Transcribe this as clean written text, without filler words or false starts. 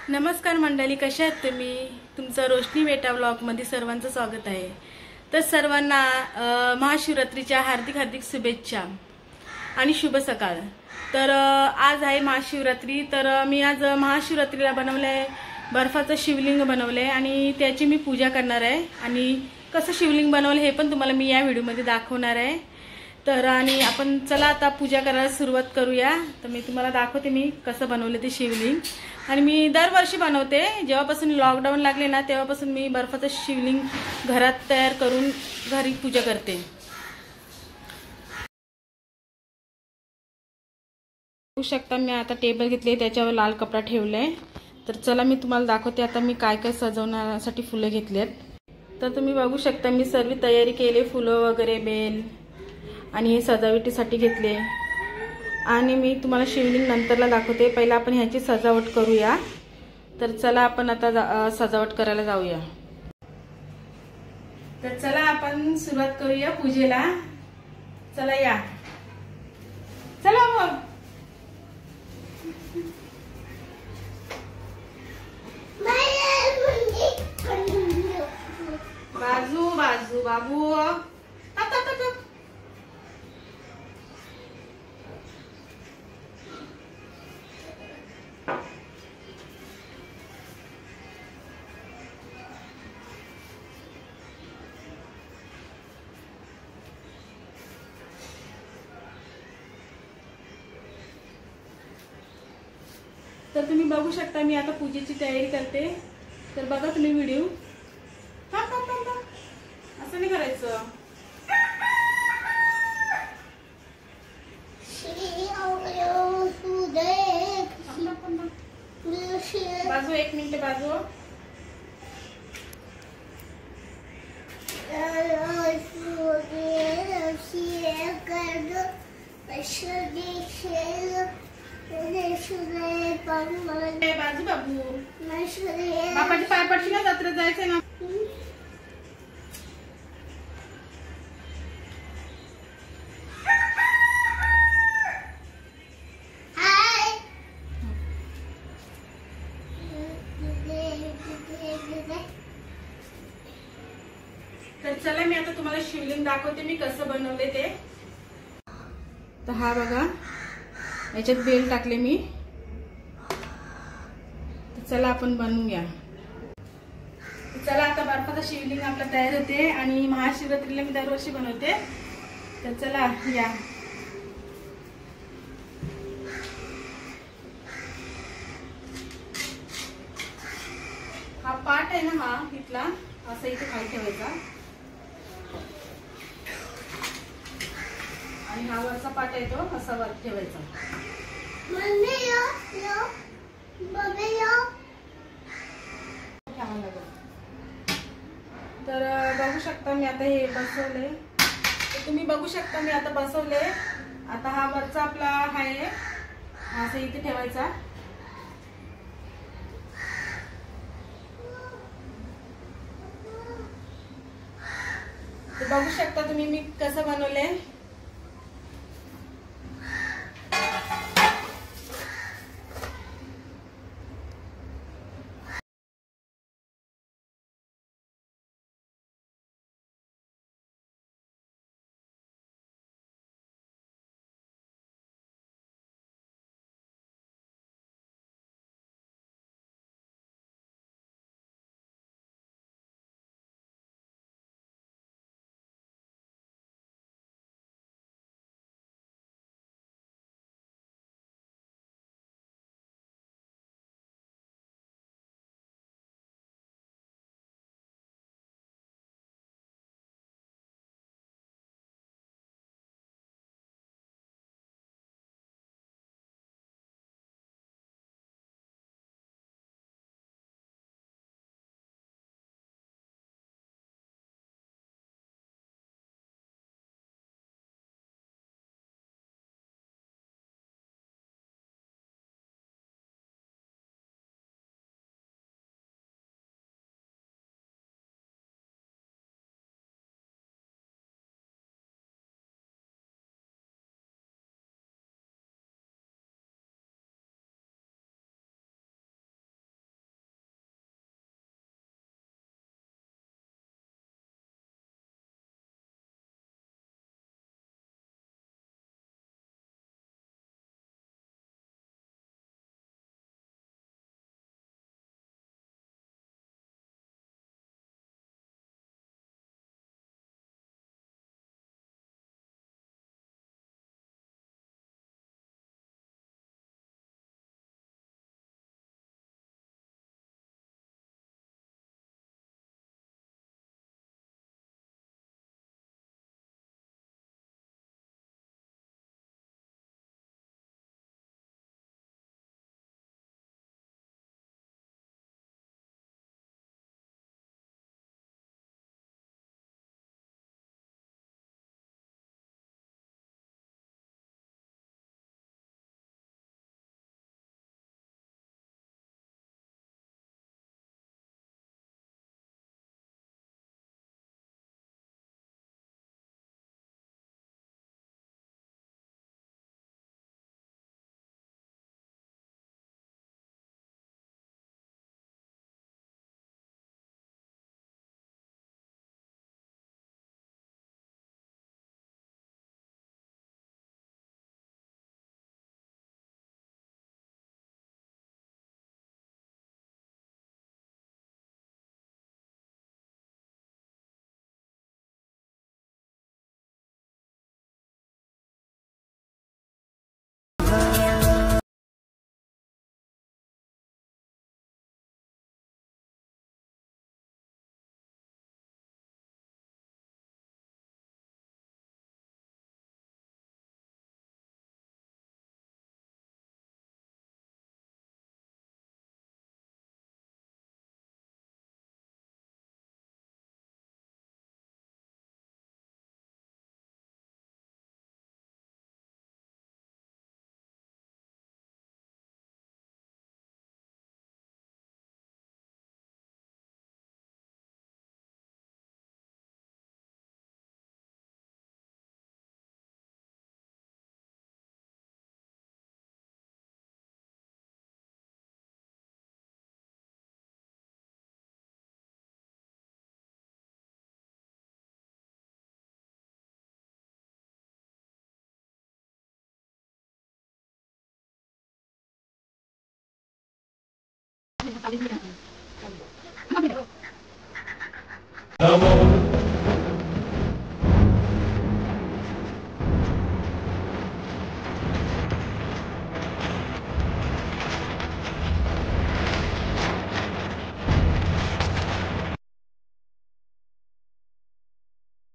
नमस्कार मंडळी, कशा आहात तुम्ही? तुमचं रोशनी बेटा व्लॉगमध्ये सर्वांचं स्वागत आहे. तर सर्वांना महाशिवरात्रीच्या हार्दिक हार्दिक शुभेच्छा आणि शुभ सकाळ. तर आज आहे महाशिवरात्री. तर मी आज महाशिवरात्रीला बनवलंय बर्फाचं शिवलिंग बनवलंय आणि त्याची मी पूजा करणार आहे. आणि कसं शिवलिंग बनवलं हे पण तुम्हाला मी या व्हिडिओमध्ये दाखवणार आहे. तर आणि आपण चला आता पूजा करायला सुरुवात करूया. तर मी तुम्हाला दाखवते मी कसं बनवलं ते शिवलिंग. आणि मी दरवर्षी बनवते. जेव्हापासून लॉकडाऊन लागले ना तेव्हापासून मी बर्फाचं शिवलिंग घरात तयार करून घरी पूजा करते. बघू शकता मी आता टेबल घेतले, त्याच्यावर लाल कपडा ठेवलाय. तर चला मी तुम्हाला दाखवते आता मी काय काय सजवण्यासाठी फुलं घेतलेत. तर तुम्ही बघू शकता मी सर्व तयारी केली, फुलं वगैरे, बेल आणि हे सजावटीसाठी घेतले. आणि मी तुम्हाला शिवलिंग नंतरला दाखवते. पहिला आपण ह्याची सजावट करूया. तर चला आपण आता सजावट करायला जाऊया. तर चला आपण सुरुवात करूया पूजेला. चला या, चला मग. बाजू बाजू बाबू. तर तुम्ही बघू शकता मी आता पूजेची तयारी करते. तर बघा तुम्ही व्हिडिओ. असं नाही करायचं. बाजू, एक मिनिट बाजू. बाजू बाबू, बापाची पाय पडशी ना, जत्रेत जायचंय ना. तर चला मी आता तुम्हाला शिवलिंग दाखवते मी कसं बनवले ते. तर हा बघा, याच्यात बेल टाकले मी. तर चला आपण बनवूया. चला आता बर्फाचा शिवलिंग आपला तयार होते आणि महाशिवरात्रीला मी दरवर्षी बनवते. तर चला या. हा पाट आहे ना, हा इथला असा इथे खाली ठेवायचा आणि हा वरचा पाट आहे तो असा वर ठेवायचा. तर बघू शकता मी आता हे बसवले. तुम्ही बघू शकता मी आता बसवले. आता हा वरचा आपला आहे असं इथे ठेवायचा. बघू शकता तुम्ही मी कसं बनवले. नमो